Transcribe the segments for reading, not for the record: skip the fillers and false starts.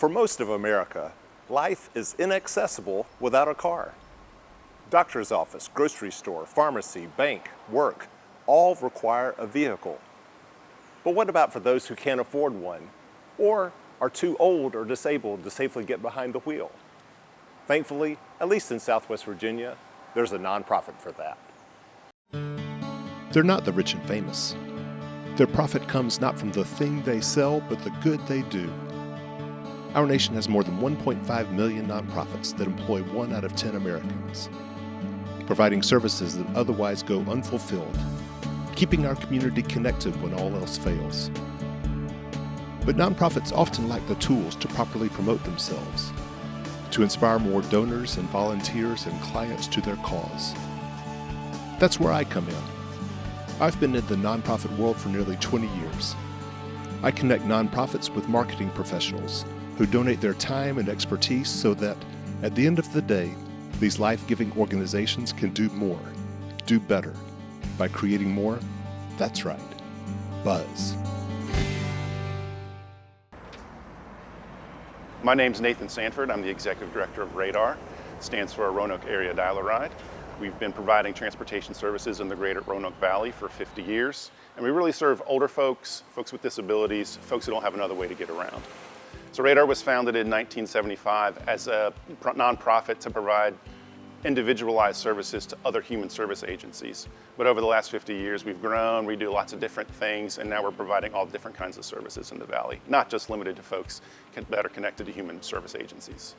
For most of America, life is inaccessible without a car. Doctor's office, grocery store, pharmacy, bank, work, all require a vehicle. But what about for those who can't afford one, or are too old or disabled to safely get behind the wheel? Thankfully, at least in Southwest Virginia, there's a nonprofit for that. They're not the rich and famous. Their profit comes not from the thing they sell, but the good they do. Our nation has more than 1.5 million nonprofits that employ 1 out of 10 Americans, providing services that otherwise go unfulfilled, keeping our community connected when all else fails. But nonprofits often lack the tools to properly promote themselves, to inspire more donors and volunteers and clients to their cause. That's where I come in. I've been in the nonprofit world for nearly 20 years. I connect nonprofits with marketing professionals who donate their time and expertise so that, at the end of the day, these life-giving organizations can do more, do better, by creating more, that's right, buzz. My name's Nathan Sanford. I'm the Executive Director of Radar. It stands for Roanoke Area Dial-A-Ride. We've been providing transportation services in the greater Roanoke Valley for 50 years. And we really serve older folks, folks with disabilities, folks who don't have another way to get around. So Radar was founded in 1975 as a nonprofit to provide individualized services to other human service agencies. But over the last 50 years, we've grown, we do lots of different things, and now we're providing all different kinds of services in the Valley, not just limited to folks that are connected to human service agencies.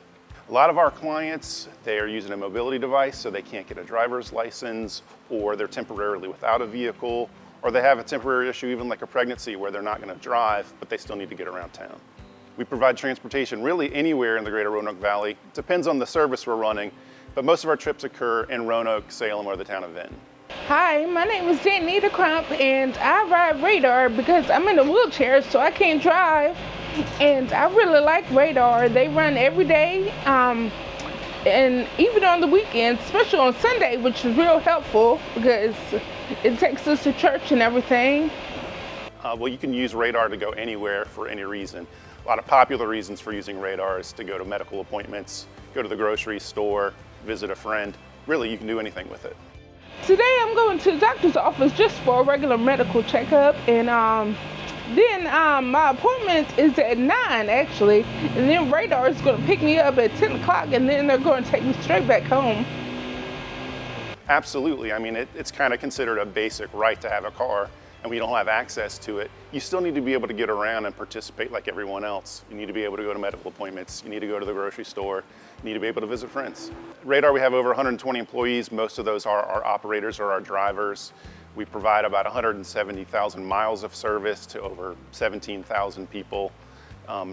A lot of our clients, they are using a mobility device, so they can't get a driver's license, or they're temporarily without a vehicle, or they have a temporary issue, even like a pregnancy, where they're not going to drive, but they still need to get around town. We provide transportation really anywhere in the greater Roanoke Valley. Depends on the service we're running, but most of our trips occur in Roanoke, Salem, or the town of Vinton. Hi, my name is Danita Crump, and I ride Radar because I'm in a wheelchair, so I can't drive. And I really like Radar. They run every day, and even on the weekends, especially on Sunday, which is real helpful because it takes us to church and everything. Well, you can use Radar to go anywhere for any reason. A lot of popular reasons for using Radar is to go to medical appointments, go to the grocery store, visit a friend. Really, you can do anything with it. Today I'm going to the doctor's office just for a regular medical checkup, and then my appointment is at 9 actually, and then Radar is going to pick me up at 10 o'clock, and then they're going to take me straight back home. Absolutely. I mean, it's kind of considered a basic right to have a car, and we don't have access to it. You still need to be able to get around and participate like everyone else. You need to be able to go to medical appointments. You need to go to the grocery store. You need to be able to visit friends. Radar, we have over 120 employees. Most of those are our operators or our drivers. We provide about 170,000 miles of service to over 17,000 people.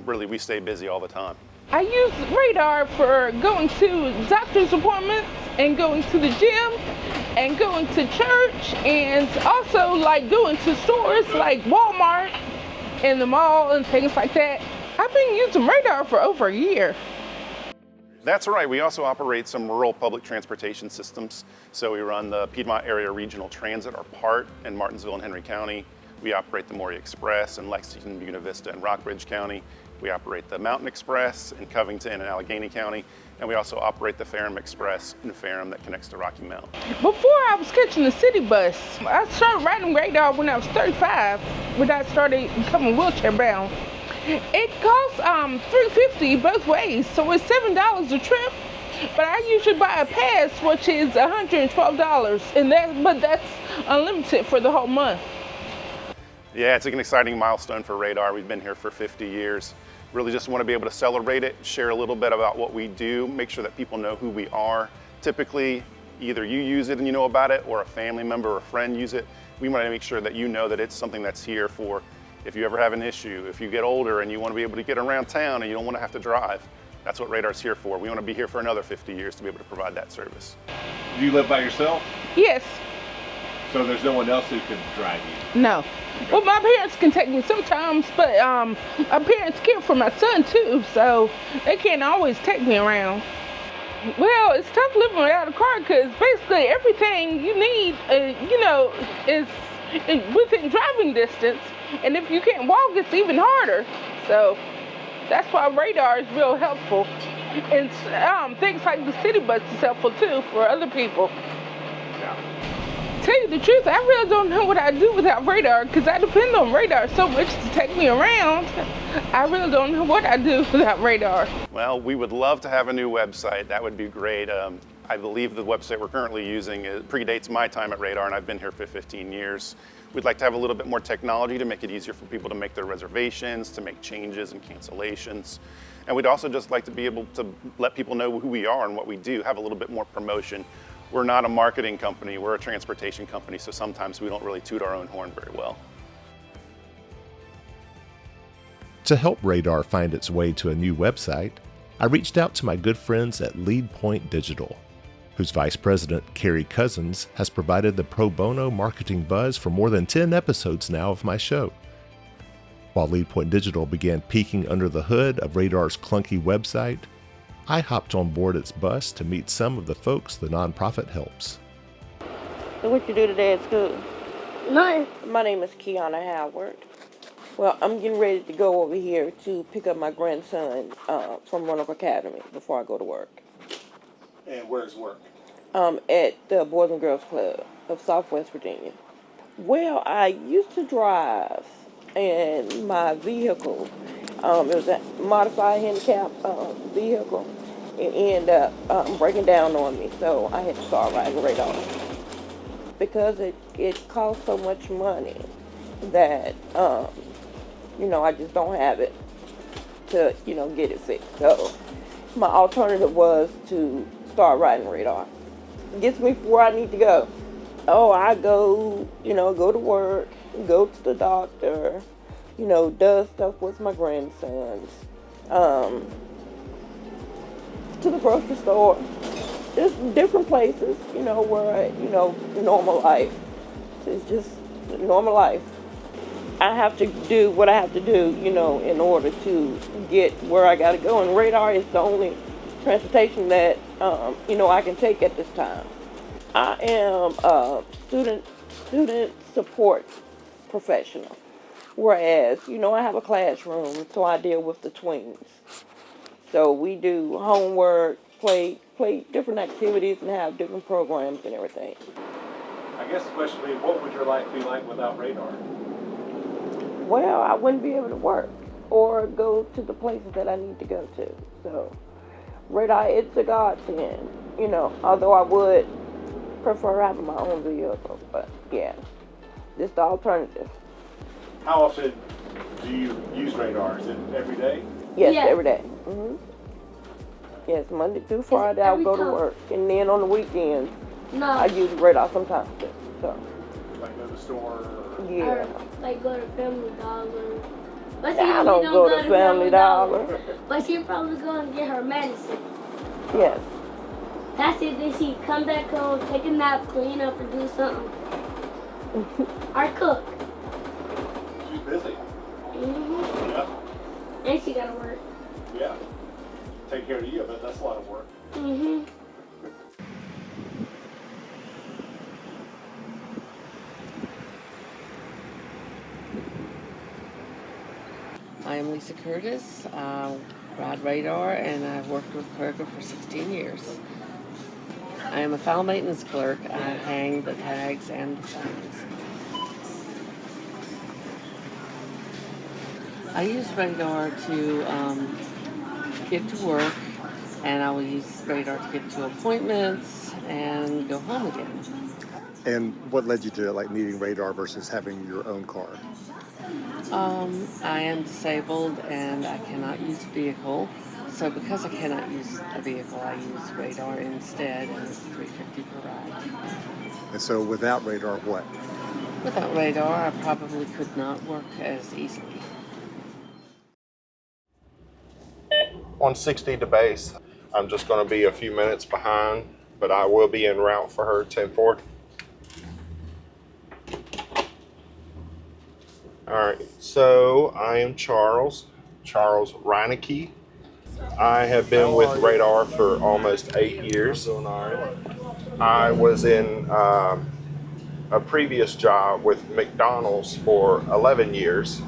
Really, we stay busy all the time. I use Radar for going to doctor's appointments and going to the gym and going to church, and also like going to stores like Walmart and the mall and things like that. I've been using Radar for over a year. That's right. We also operate some rural public transportation systems. So we run the Piedmont Area Regional Transit, or PART, in Martinsville and Henry County. We operate the Maury Express in Lexington, Buena Vista, and Rockbridge County. We operate the Mountain Express in Covington and Alleghany County. And we also operate the Ferrum Express in Ferrum that connects to Rocky Mount. Before I was catching the city bus, I started riding Radar when I was 35, when I started becoming wheelchair bound. It costs $3.50 both ways, so it's $7 a trip. But I usually buy a pass, which is $112, but that's unlimited for the whole month. Yeah, it's an exciting milestone for Radar. We've been here for 50 years. Really just want to be able to celebrate it, share a little bit about what we do, make sure that people know who we are. Typically, either you use it and you know about it, or a family member or a friend use it. We want to make sure that you know that it's something that's here for if you ever have an issue, if you get older and you want to be able to get around town and you don't want to have to drive. That's what Radar's here for. We want to be here for another 50 years to be able to provide that service. Do you live by yourself? Yes. So there's no one else who can drive you? No. Okay. Well, my parents can take me sometimes, but my parents care for my son too, so they can't always take me around. Well, it's tough living without a car because basically everything you need, is within driving distance. And if you can't walk, it's even harder. So That's why radar is real helpful. And things like the city bus is helpful too for other people. Tell you the truth, I really don't know what I'd do without radar, because I depend on radar so much to take me around. I really don't know what I'd do without radar. Well, we would love to have a new website. That would be great. I believe the website we're currently using predates my time at Radar, and I've been here for 15 years. We'd like to have a little bit more technology to make it easier for people to make their reservations, to make changes and cancellations. And we'd also just like to be able to let people know who we are and what we do, have a little bit more promotion. We're not a marketing company, we're a transportation company, so sometimes we don't really toot our own horn very well. To help Radar find its way to a new website, I reached out to my good friends at LeadPoint Digital, whose Vice President, Carrie Cousins, has provided the pro bono marketing buzz for more than 10 episodes now of my show. While LeadPoint Digital began peeking under the hood of Radar's clunky website, I hopped on board its bus to meet some of the folks the nonprofit helps. So what you do today at school? Nothing. My name is Kiana Howard. Well, I'm getting ready to go over here to pick up my grandson from Roanoke Academy before I go to work. And where's work? At the Boys and Girls Club of Southwest Virginia. Well, I used to drive, and my vehicle, it was a modified handicap vehicle. It ended up breaking down on me, so I had to start riding radar. Because it costs so much money that, I just don't have it to, get it fixed. So my alternative was to start riding radar. It gets me where I need to go. Oh, I go, go to work, go to the doctor, does stuff with my grandsons, to the grocery store, just different places, where, normal life. It's just normal life. I have to do what I have to do, in order to get where I gotta go. And radar is the only transportation that, I can take at this time. I am a student support professional. Whereas, I have a classroom, so I deal with the tweens. So we do homework, play different activities, and have different programs and everything. I guess the question would be, what would your life be like without radar? Well, I wouldn't be able to work or go to the places that I need to go to. So radar, it's a godsend, although I would prefer having my own vehicle, but yeah, just the alternative. How often do you use radar? Is it every day? Yes, Yeah. every day. Mm-hmm. Yes, Monday through Friday I'll go to work, and then on the weekends No. I use radar sometimes too. So Like go to the store? yeah, Or like go to Family Dollar. But I don't go to Family Dollar. But she probably go and get her medicine. Yes. That's it. Then she come back home, take a nap, clean up, and do something. Or cook. She's busy. Mm-hmm. Yeah. And she gotta work. Yeah. Take care of you, but that's a lot of work. Mm-hmm. I am Lisa Curtis, ride radar, and I've worked with Kroger for 16 years. I am a file maintenance clerk. I hang the tags and the signs. I use radar to get to work, and I will use radar to get to appointments and go home again. And what led you to needing radar versus having your own car? I am disabled and I cannot use a vehicle. So because I cannot use a vehicle, I use radar instead, and it's $3.50 per ride. And so without radar, what? Without radar, I probably could not work as easily. On 60 to base, I'm just going to be a few minutes behind, but I will be en route for her 10-4. All right, so I am Charles Roanoke. I have been with Radar for almost 8 years. I was in a previous job with McDonald's for 11 years.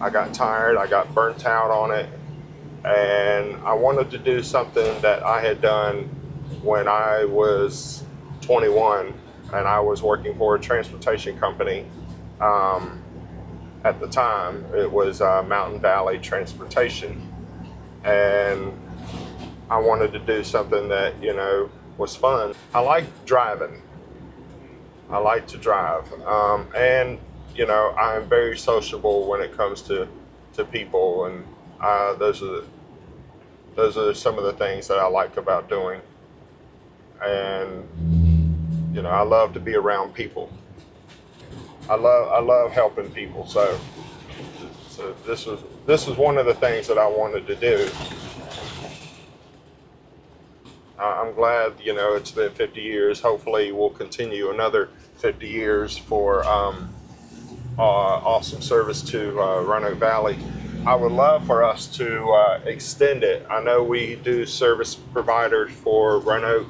I got tired, I got burnt out on it, And I wanted to do something that I had done when I was 21 and I was working for a transportation company. At the time, it was Mountain Valley Transportation. And I wanted to do something that, was fun. I like driving. I like to drive. And, I'm very sociable when it comes to people. And those are some of the things that I like about doing. And, I love to be around people. I love helping people. So this was one of the things that I wanted to do. I'm glad, it's been 50 years. Hopefully we'll continue another 50 years for awesome service to Roanoke Valley. I would love for us to extend it. I know we do service providers for Roanoke,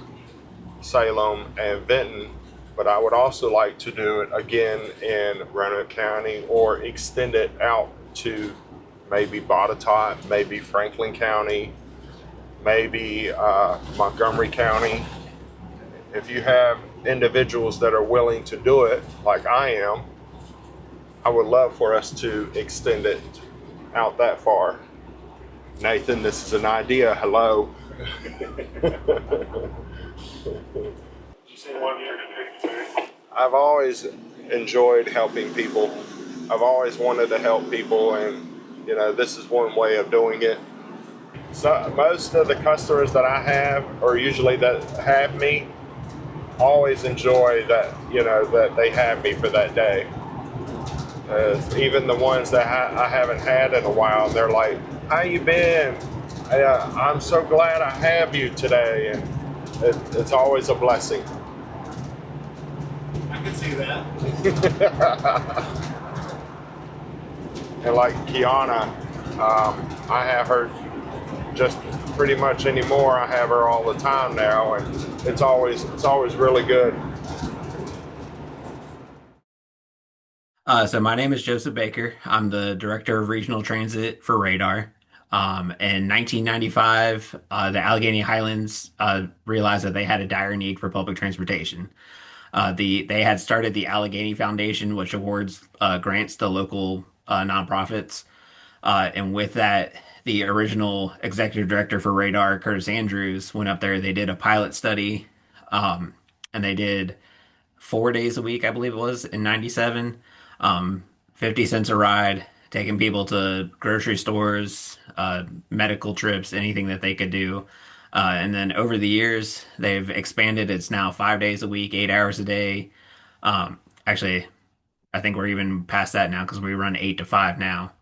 Salem, and Benton, but I would also like to do it again in Roanoke County or extend it out to maybe Botetourt, maybe Franklin County, maybe Montgomery County. If you have individuals that are willing to do it, like I am, I would love for us to extend it out that far. Nathan, this is an idea. Hello. I've always enjoyed helping people. I've always wanted to help people, and this is one way of doing it. So most of the customers that I have, or usually that have me, always enjoy that, that they have me for that day. Even the ones that I haven't had in a while, they're like, "How you been? I'm so glad I have you today," and it's always a blessing. I can see that. And like Kiana, I have her just pretty much anymore. I have her all the time now, and it's always really good. So my name is Joseph Baker. I'm the Director of Regional Transit for Radar. In 1995, the Alleghany Highlands realized that they had a dire need for public transportation. They had started the Alleghany Foundation, which awards grants to local nonprofits. And with that, the original executive director for Radar, Curtis Andrews, went up there. They did a pilot study, and they did 4 days a week, I believe it was, in 97. 50 cents a ride, taking people to grocery stores, medical trips, anything that they could do. And then over the years, they've expanded. It's now 5 days a week, 8 hours a day. Actually, I think we're even past that now because we run 8 to 5 now.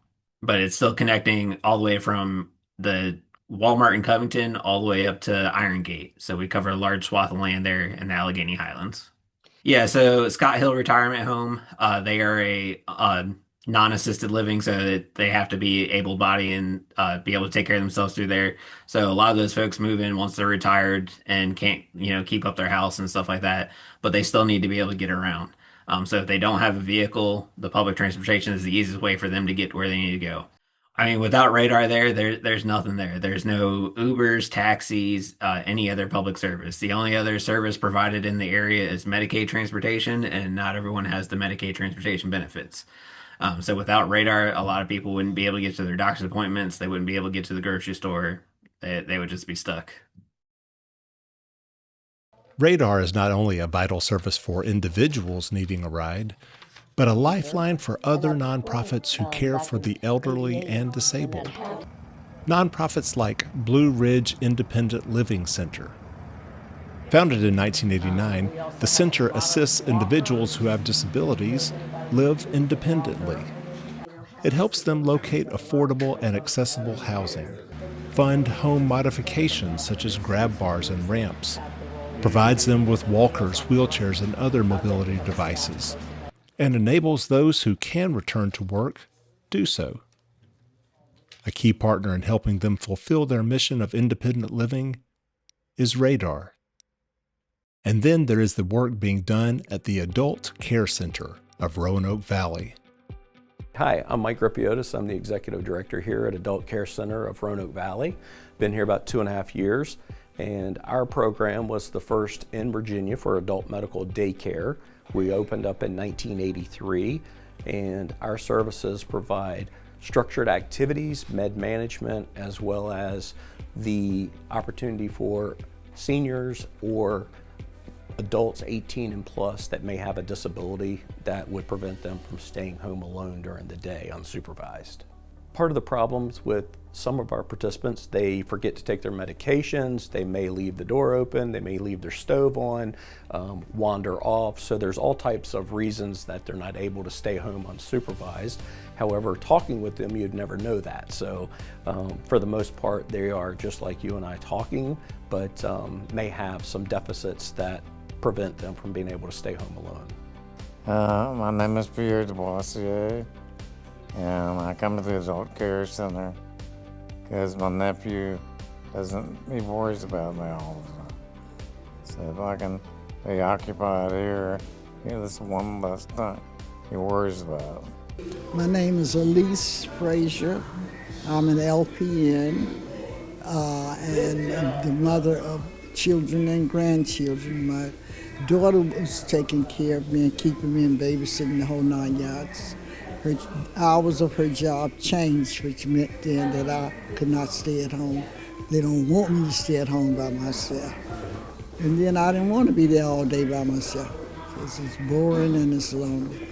But it's still connecting all the way from the Walmart in Covington all the way up to Iron Gate. So we cover a large swath of land there in the Alleghany Highlands. Yeah, so Scott Hill Retirement Home, they are a non-assisted living, so that they have to be able-bodied and be able to take care of themselves through there. So a lot of those folks move in once they're retired and can't, keep up their house and stuff like that, but they still need to be able to get around. So if they don't have a vehicle, the public transportation is the easiest way for them to get to where they need to go. I mean, without Radar there's nothing there. There's no Ubers, taxis, any other public service. The only other service provided in the area is Medicaid transportation, and not everyone has the Medicaid transportation benefits. So without Radar, a lot of people wouldn't be able to get to their doctor's appointments. They wouldn't be able to get to the grocery store. They would just be stuck. Radar is not only a vital service for individuals needing a ride, but a lifeline for other nonprofits who care for the elderly and disabled. Nonprofits like Blue Ridge Independent Living Center. Founded in 1989, the center assists individuals who have disabilities live independently. It helps them locate affordable and accessible housing, fund home modifications such as grab bars and ramps, provides them with walkers, wheelchairs, and other mobility devices, and enables those who can return to work do so. A key partner in helping them fulfill their mission of independent living is Radar. And then there is the work being done at the Adult Care Center of Roanoke Valley. Hi, I'm Mike Ripiotis. I'm the Executive Director here at Adult Care Center of Roanoke Valley. Been here about 2.5 years, and our program was the first in Virginia for adult medical daycare. We opened up in 1983, and our services provide structured activities, med management, as well as the opportunity for seniors or adults 18 and plus that may have a disability that would prevent them from staying home alone during the day unsupervised. Part of the problems with some of our participants, they forget to take their medications, they may leave the door open, they may leave their stove on, wander off, so there's all types of reasons that they're not able to stay home unsupervised. However, talking with them, you'd never know that. So for the most part, they are just like you and I talking, but may have some deficits that prevent them from being able to stay home alone. My name is Pierre DeBossier, and I come to the Adult Care Center because my nephew he worries about me all the time. So if I can be occupied here, that's one less thing he worries about. My name is Elise Frazier. I'm an LPN and the mother of children and grandchildren. My daughter was taking care of me and keeping me and babysitting the whole 9 yards. Her hours of her job changed, which meant then that I could not stay at home. They don't want me to stay at home by myself. And then I didn't want to be there all day by myself. It's boring and it's lonely.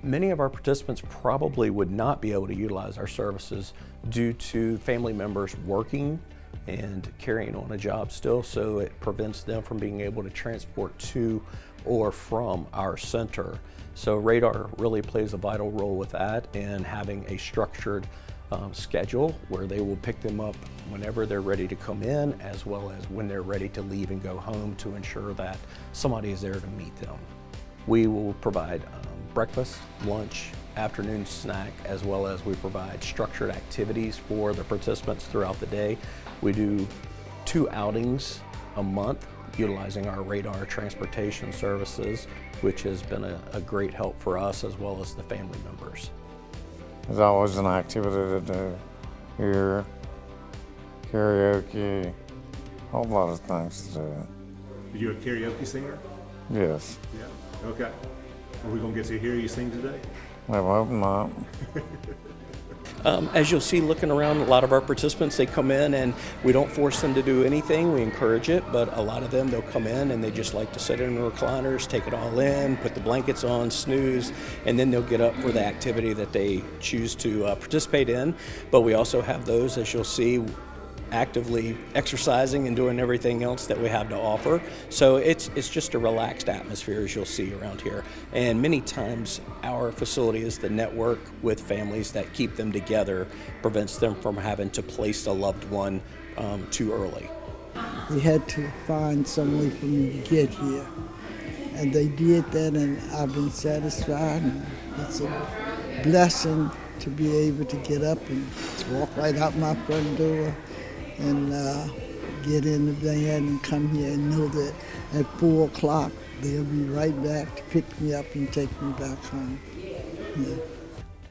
Many of our participants probably would not be able to utilize our services due to family members working and carrying on a job still, so it prevents them from being able to transport to or from our center. So Radar really plays a vital role with that, and having a structured schedule where they will pick them up whenever they're ready to come in, as well as when they're ready to leave and go home, to ensure that somebody is there to meet them. We will provide breakfast, lunch, afternoon snack, as well as we provide structured activities for the participants throughout the day. We do 2 outings a month utilizing our Radar transportation services, which has been a great help for us as well as the family members. There's always an activity to do here, karaoke, a whole lot of things to do. Are you a karaoke singer? Yes. Yeah, okay. Are we gonna get to hear you sing today? I hope not. As you'll see looking around, a lot of our participants, they come in and we don't force them to do anything, we encourage it, but a lot of them, they'll come in and they just like to sit in the recliners, take it all in, put the blankets on, snooze, and then they'll get up for the activity that they choose to participate in. But we also have those, as you'll see, actively exercising and doing everything else that we have to offer. So it's just a relaxed atmosphere, as you'll see around here. And many times our facility is the network with families that keep them together, prevents them from having to place a loved one too early. They had to find some way for me to get here. And they did that, and I've been satisfied. And it's a blessing to be able to get up and walk right out my front door and get in the van and come here and know that at 4 o'clock they'll be right back to pick me up and take me back home. Yeah.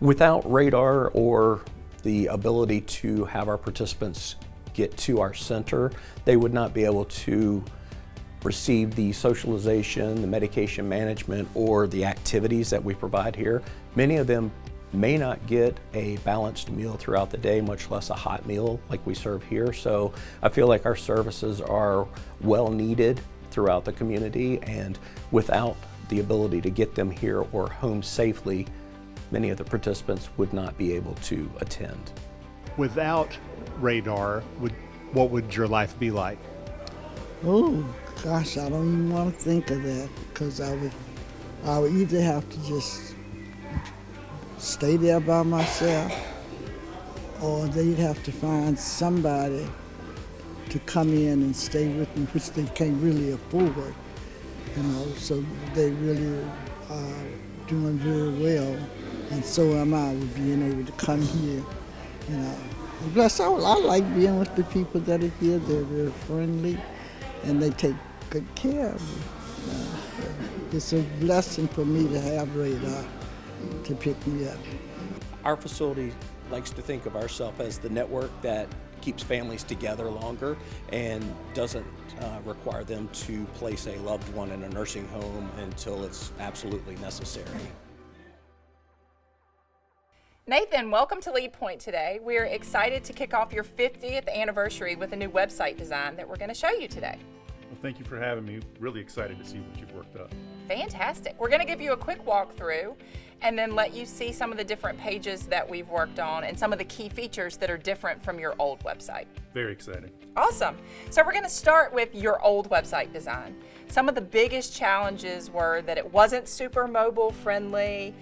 Without Radar or the ability to have our participants get to our center, they would not be able to receive the socialization, the medication management, or the activities that we provide here. Many of them may not get a balanced meal throughout the day, much less a hot meal like we serve here. So I feel like our services are well needed throughout the community, and without the ability to get them here or home safely, many of the participants would not be able to attend. Without Radar, what would your life be like? Oh gosh, I don't even want to think of that, because I would either have to just stay there by myself, or they'd have to find somebody to come in and stay with me, which they can't really afford, so they really are doing very well, and so am I with being able to come here, Plus, I like being with the people that are here. They're very friendly, and they take good care of me. It's a blessing for me to have Radar to pick me up. Our facility likes to think of ourselves as the network that keeps families together longer and doesn't require them to place a loved one in a nursing home until it's absolutely necessary. Nathan, welcome to LeadPoint today. We're excited to kick off your 50th anniversary with a new website design that we're going to show you today. Well, thank you for having me. Really excited to see what you've worked up. Fantastic. We're going to give you a quick walkthrough and then let you see some of the different pages that we've worked on and some of the key features that are different from your old website. Very exciting. Awesome. So we're going to start with your old website design. Some of the biggest challenges were that it wasn't super mobile friendly,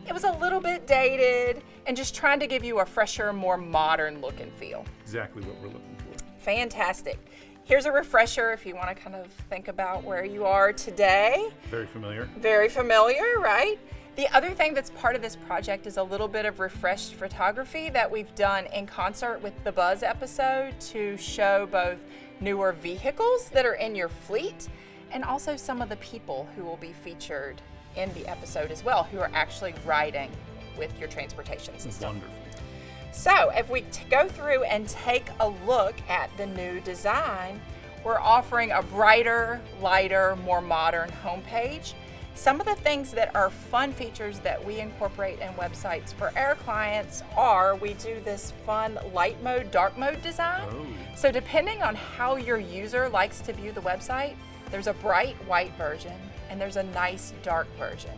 it was a little bit dated, and just trying to give you a fresher, more modern look and feel. Exactly what we're looking for. Fantastic. Here's a refresher if you want to kind of think about where you are today. Very familiar. Very familiar, right? The other thing that's part of this project is a little bit of refreshed photography that we've done in concert with the Buzz episode to show both newer vehicles that are in your fleet and also some of the people who will be featured in the episode as well, who are actually riding with your transportation system. Wonderful. So if we go through and take a look at the new design, we're offering a brighter, lighter, more modern homepage. Some of the things that are fun features that we incorporate in websites for our clients are, we do this fun light mode, dark mode design. Oh. So depending on how your user likes to view the website, there's a bright white version and there's a nice dark version.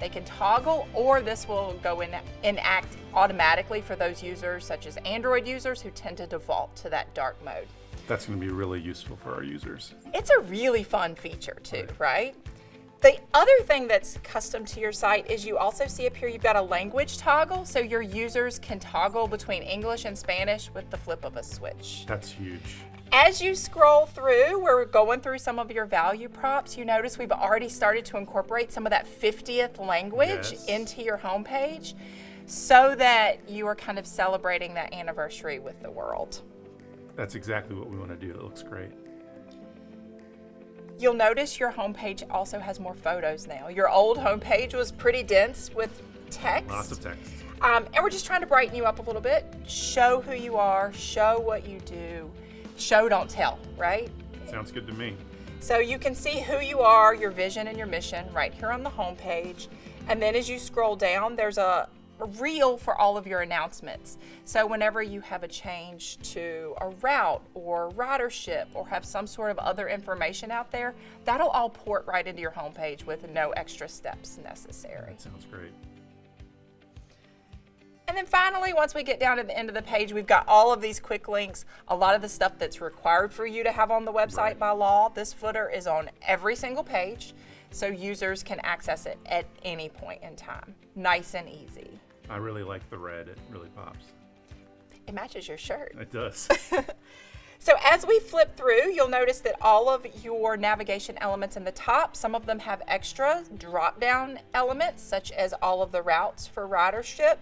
They can toggle, or this will go enact automatically for those users, such as Android users, who tend to default to that dark mode. That's going to be really useful for our users. It's a really fun feature too, right? The other thing that's custom to your site is you also see up here you've got a language toggle, so your users can toggle between English and Spanish with the flip of a switch. That's huge. As you scroll through, we're going through some of your value props. You notice we've already started to incorporate some of that 50th language into your homepage so that you are kind of celebrating that anniversary with the world. That's exactly what we want to do. It looks great. You'll notice your homepage also has more photos now. Your old homepage was pretty dense with text. Lots of text. And we're just trying to brighten you up a little bit, show who you are, show what you do. Show, don't tell, right? Sounds good to me. So you can see who you are, your vision and your mission right here on the homepage. And then as you scroll down, there's a reel for all of your announcements. So whenever you have a change to a route or ridership or have some sort of other information out there, that'll all port right into your homepage with no extra steps necessary. That sounds great. And then finally, once we get down to the end of the page, we've got all of these quick links, a lot of the stuff that's required for you to have on the website by law. This footer is on every single page, so users can access it at any point in time. Nice and easy. I really like the red. It really pops. It matches your shirt. It does. So as we flip through, you'll notice that all of your navigation elements in the top, some of them have extra drop-down elements, such as all of the routes for ridership,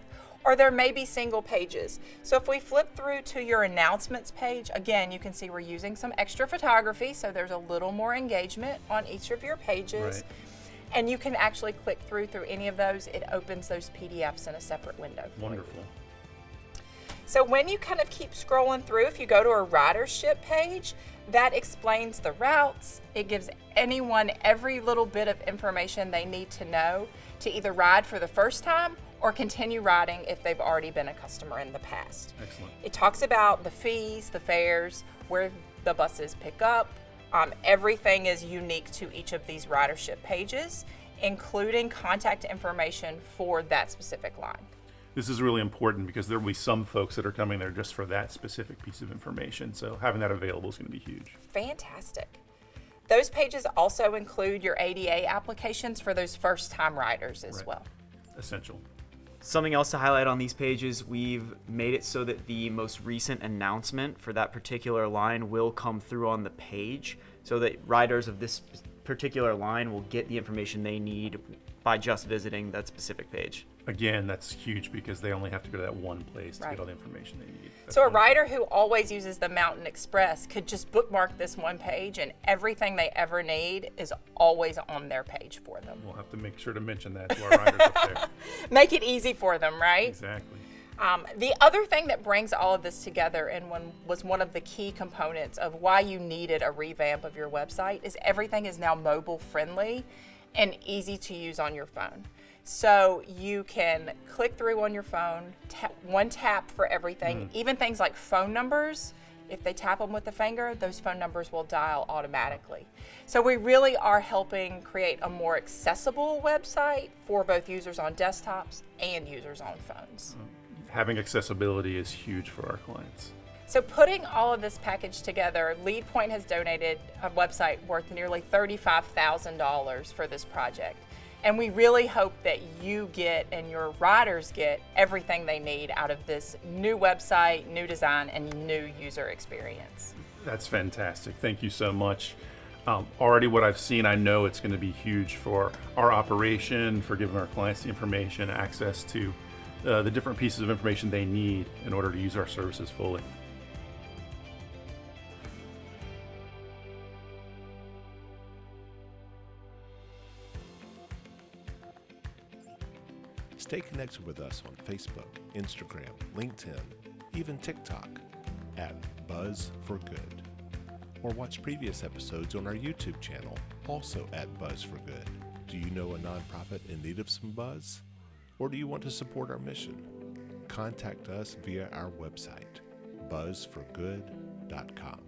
or there may be single pages. So if we flip through to your announcements page, again, you can see we're using some extra photography, so there's a little more engagement on each of your pages. Right. And you can actually click through any of those. It opens those PDFs in a separate window for Wonderful. you. So when you kind of keep scrolling through, if you go to a ridership page, that explains the routes. It gives anyone every little bit of information they need to know to either ride for the first time or continue riding if they've already been a customer in the past. Excellent. It talks about the fees, the fares, where the buses pick up. Everything is unique to each of these ridership pages, including contact information for that specific line. This is really important because there will be some folks that are coming there just for that specific piece of information. So having that available is going to be huge. Fantastic. Those pages also include your ADA applications for those first-time riders as well. Essential. Something else to highlight on these pages, we've made it so that the most recent announcement for that particular line will come through on the page so that riders of this particular line will get the information they need by just visiting that specific page. Again, that's huge because they only have to go to that one place to Right. get all the information they need. That's So a wonderful. rider who always uses the Mountain Express could just bookmark this one page and everything they ever need is always on their page for them. We'll have to make sure to mention that to our riders up there. Make it easy for them, right? Exactly. The other thing that brings all of this together and was one of the key components of why you needed a revamp of your website is everything is now mobile friendly and easy to use on your phone. So you can click through on your phone, one tap for everything, even things like phone numbers. If they tap them with the finger, those phone numbers will dial automatically. So we really are helping create a more accessible website for both users on desktops and users on phones. Having accessibility is huge for our clients. So putting all of this package together, LeadPoint has donated a website worth nearly $35,000 for this project. And we really hope that you get and your riders get everything they need out of this new website, new design, and new user experience. That's fantastic. Thank you so much. Already what I've seen, I know it's going to be huge for our operation, for giving our clients the information, access to the different pieces of information they need in order to use our services fully. Stay connected with us on Facebook, Instagram, LinkedIn, even TikTok at Buzz for Good. Or watch previous episodes on our YouTube channel, also at Buzz for Good. Do you know a nonprofit in need of some buzz? Or do you want to support our mission? Contact us via our website, buzzforgood.com.